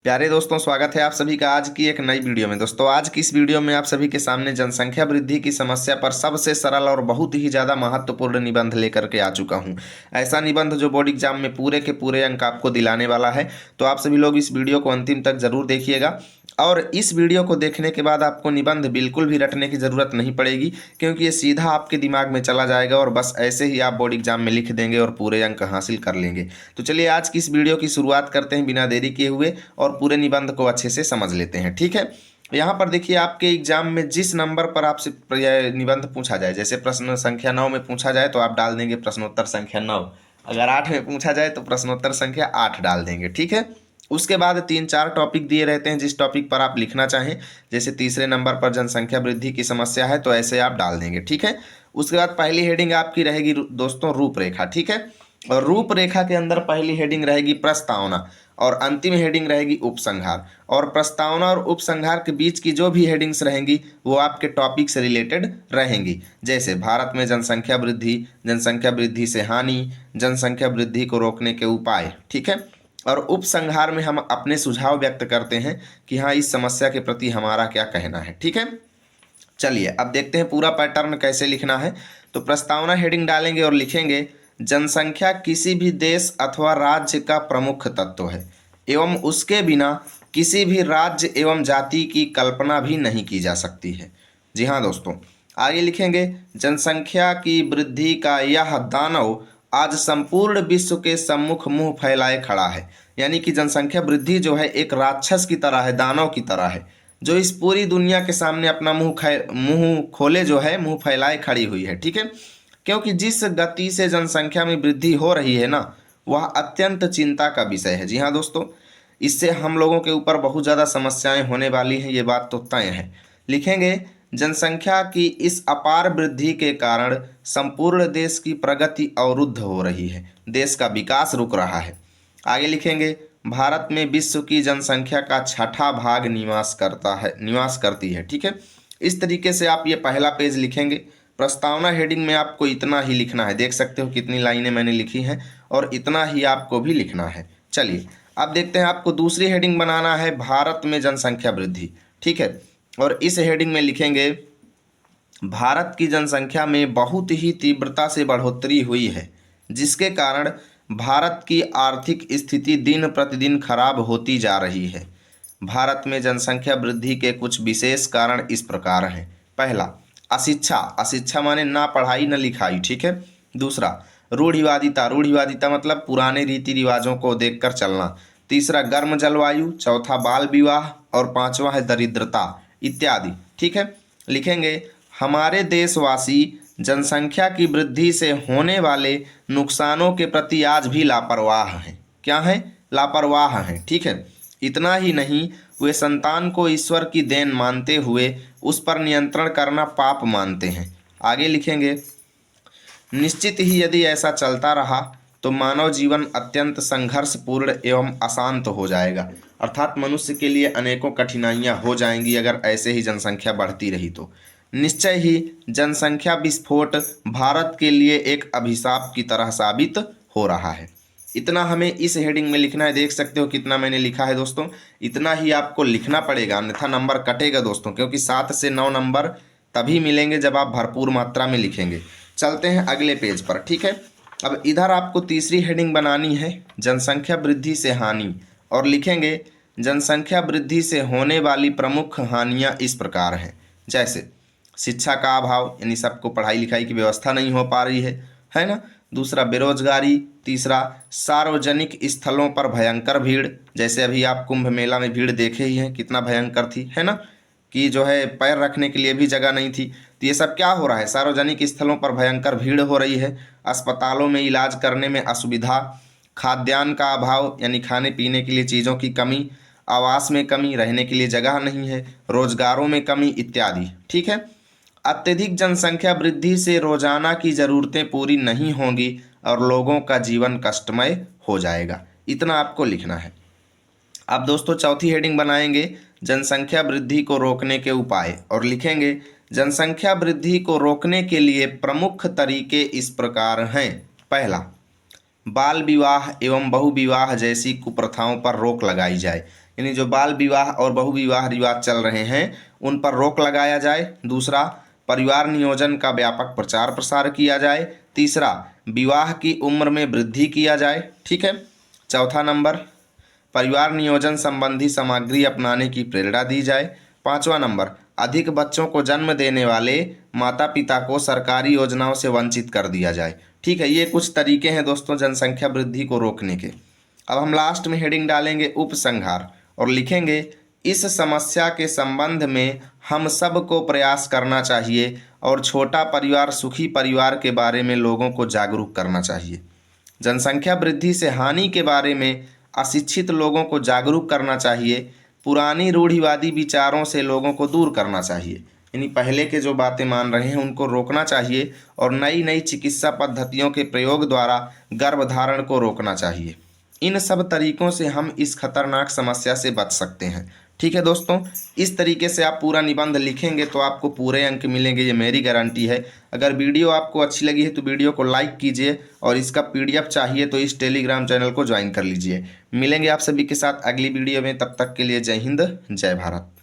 प्यारे दोस्तों, स्वागत है आप सभी का आज की एक नई वीडियो में। दोस्तों, आज की इस वीडियो में आप सभी के सामने जनसंख्या वृद्धि की समस्या पर सबसे सरल और बहुत ही ज़्यादा महत्वपूर्ण निबंध लेकर के आ चुका हूं। ऐसा निबंध जो बोर्ड एग्जाम में पूरे के पूरे अंक आपको दिलाने वाला है। तो आप सभी लोग इस वीडियो को अंतिम तक जरूर देखिएगा और इस वीडियो को देखने के बाद आपको निबंध बिल्कुल भी रटने की ज़रूरत नहीं पड़ेगी, क्योंकि ये सीधा आपके दिमाग में चला जाएगा और बस ऐसे ही आप बोर्ड एग्जाम में लिख देंगे और पूरे अंक हासिल कर लेंगे। तो चलिए आज की इस वीडियो की शुरुआत करते हैं बिना देरी किए हुए और पूरे निबंध को अच्छे से समझ लेते हैं। ठीक है, यहाँ पर देखिए, आपके एग्जाम में जिस नंबर पर आपसे निबंध पूछा जाए, जैसे प्रश्न संख्या 9 में पूछा जाए तो आप डाल देंगे प्रश्नोत्तर संख्या 9। अगर 8 में पूछा जाए तो प्रश्नोत्तर संख्या 8 डाल देंगे। ठीक है, उसके बाद 3-4 टॉपिक दिए रहते हैं जिस टॉपिक पर आप लिखना चाहें। जैसे तीसरे नंबर पर जनसंख्या वृद्धि की समस्या है तो ऐसे आप डाल देंगे। ठीक है, उसके बाद पहली हेडिंग आपकी रहेगी दोस्तों रूपरेखा। ठीक है, और रूपरेखा के अंदर पहली हेडिंग रहेगी प्रस्तावना और अंतिम हेडिंग रहेगी उपसंहार। और प्रस्तावना और उपसंहार के बीच की जो भी हेडिंग्स रहेंगी वो आपके टॉपिक से रिलेटेड रहेंगी। जैसे भारत में जनसंख्या वृद्धि से हानि, जनसंख्या वृद्धि को रोकने के उपाय। ठीक है, और उपसंहार में हम अपने सुझाव व्यक्त करते हैं कि हाँ, इस समस्या के प्रति हमारा क्या कहना है। ठीक है, चलिए अब देखते हैं पूरा पैटर्न कैसे लिखना है। तो प्रस्तावना हेडिंग डालेंगे और लिखेंगे, जनसंख्या किसी भी देश अथवा राज्य का प्रमुख तत्व है एवं उसके बिना किसी भी राज्य एवं जाति की कल्पना भी नहीं की जा सकती है। जी हाँ दोस्तों, आगे लिखेंगे, जनसंख्या की वृद्धि का यह दानव आज संपूर्ण विश्व के सम्मुख मुंह फैलाए खड़ा है। यानी कि जनसंख्या वृद्धि जो है एक राक्षस की तरह है, दानव की तरह है, जो इस पूरी दुनिया के सामने अपना मुंह खोले जो है, मुंह फैलाए खड़ी हुई है। ठीक है, क्योंकि जिस गति से जनसंख्या में वृद्धि हो रही है ना, वह अत्यंत चिंता का विषय है। जी हाँ दोस्तों, इससे हम लोगों के ऊपर बहुत ज़्यादा समस्याएं होने वाली हैं, ये बात तो तय है। लिखेंगे, जनसंख्या की इस अपार वृद्धि के कारण संपूर्ण देश की प्रगति अवरुद्ध हो रही है, देश का विकास रुक रहा है। आगे लिखेंगे, भारत में विश्व की जनसंख्या का छठा भाग निवास करती है। ठीक है, इस तरीके से आप ये पहला पेज लिखेंगे। प्रस्तावना हेडिंग में आपको इतना ही लिखना है, देख सकते हो कितनी लाइनें मैंने लिखी हैं और इतना ही आपको भी लिखना है। चलिए अब देखते हैं, आपको दूसरी हेडिंग बनाना है भारत में जनसंख्या वृद्धि। ठीक है, और इस हेडिंग में लिखेंगे, भारत की जनसंख्या में बहुत ही तीव्रता से बढ़ोतरी हुई है, जिसके कारण भारत की आर्थिक स्थिति दिन प्रतिदिन खराब होती जा रही है। भारत में जनसंख्या वृद्धि के कुछ विशेष कारण इस प्रकार हैं। पहला, अशिक्षा। अशिक्षा माने ना पढ़ाई न लिखाई। ठीक है, दूसरा, रूढ़िवादिता मतलब पुराने रीति रिवाजों को देखकर चलना। तीसरा, गर्म जलवायु। चौथा, बाल विवाह। और पांचवा है दरिद्रता इत्यादि। ठीक है, लिखेंगे, हमारे देशवासी जनसंख्या की वृद्धि से होने वाले नुकसानों के प्रति आज भी लापरवाह हैं। क्या हैं? लापरवाह हैं। ठीक है, इतना ही नहीं, वे संतान को ईश्वर की देन मानते हुए उस पर नियंत्रण करना पाप मानते हैं। आगे लिखेंगे, निश्चित ही यदि ऐसा चलता रहा तो मानव जीवन अत्यंत संघर्षपूर्ण एवं अशांत हो जाएगा। अर्थात मनुष्य के लिए अनेकों कठिनाइयां हो जाएंगी अगर ऐसे ही जनसंख्या बढ़ती रही तो। निश्चय ही जनसंख्या विस्फोट भारत के लिए एक अभिशाप की तरह साबित हो रहा है। इतना हमें इस हेडिंग में लिखना है। देख सकते हो कितना मैंने लिखा है दोस्तों, इतना ही आपको लिखना पड़ेगा, अन्यथा नंबर कटेगा दोस्तों, क्योंकि 7 से 9 नंबर तभी मिलेंगे जब आप भरपूर मात्रा में लिखेंगे। चलते हैं अगले पेज पर। ठीक है, अब इधर आपको तीसरी हेडिंग बनानी है, जनसंख्या वृद्धि से हानि, और लिखेंगे, जनसंख्या वृद्धि से होने वाली प्रमुख हानियां इस प्रकार हैं। जैसे शिक्षा का अभाव, यानी सबको पढ़ाई लिखाई की व्यवस्था नहीं हो पा रही है ना। दूसरा, बेरोजगारी। तीसरा, सार्वजनिक स्थलों पर भयंकर भीड़, जैसे अभी आप कुंभ मेला में भीड़ देखे ही हैं, कितना भयंकर थी, है ना, कि जो है पैर रखने के लिए भी जगह नहीं थी। तो ये सब क्या हो रहा है? सार्वजनिक स्थलों पर भयंकर भीड़ हो रही है, अस्पतालों में इलाज करने में असुविधा, खाद्यान्न का अभाव यानी खाने पीने के लिए चीज़ों की कमी, आवास में कमी, रहने के लिए जगह नहीं है, रोजगारों में कमी इत्यादि। ठीक है, अत्यधिक जनसंख्या वृद्धि से रोजाना की ज़रूरतें पूरी नहीं होंगी और लोगों का जीवन कष्टमय हो जाएगा। इतना आपको लिखना है। अब दोस्तों चौथी हेडिंग बनाएंगे, जनसंख्या वृद्धि को रोकने के उपाय, और लिखेंगे, जनसंख्या वृद्धि को रोकने के लिए प्रमुख तरीके इस प्रकार हैं। पहला, बाल विवाह एवं बहुविवाह जैसी कुप्रथाओं पर रोक लगाई जाए। यानी जो बाल विवाह और बहु विवाह रिवाज चल रहे हैं उन पर रोक लगाया जाए। दूसरा, परिवार नियोजन का व्यापक प्रचार प्रसार किया जाए। तीसरा, विवाह की उम्र में वृद्धि किया जाए। ठीक है। चौथा नंबर, परिवार नियोजन संबंधी सामग्री अपनाने की प्रेरणा दी जाए। पांचवा नंबर, अधिक बच्चों को जन्म देने वाले माता पिता को सरकारी योजनाओं से वंचित कर दिया जाए। ठीक है, ये कुछ तरीके हैं दोस्तों जनसंख्या वृद्धि को रोकने के। अब हम लास्ट में हेडिंग डालेंगे उपसंहार और लिखेंगे, इस समस्या के संबंध में हम सबको प्रयास करना चाहिए और छोटा परिवार सुखी परिवार के बारे में लोगों को जागरूक करना चाहिए। जनसंख्या वृद्धि से हानि के बारे में अशिक्षित लोगों को जागरूक करना चाहिए। पुरानी रूढ़िवादी विचारों से लोगों को दूर करना चाहिए, यानी पहले के जो बातें मान रहे हैं उनको रोकना चाहिए और नई नई चिकित्सा पद्धतियों के प्रयोग द्वारा गर्भधारण को रोकना चाहिए। इन सब तरीकों से हम इस खतरनाक समस्या से बच सकते हैं। ठीक है दोस्तों, इस तरीके से आप पूरा निबंध लिखेंगे तो आपको पूरे अंक मिलेंगे, ये मेरी गारंटी है। अगर वीडियो आपको अच्छी लगी है तो वीडियो को लाइक कीजिए और इसका PDF चाहिए तो इस टेलीग्राम चैनल को ज्वाइन कर लीजिए। मिलेंगे आप सभी के साथ अगली वीडियो में, तब तक के लिए जय हिंद जय भारत।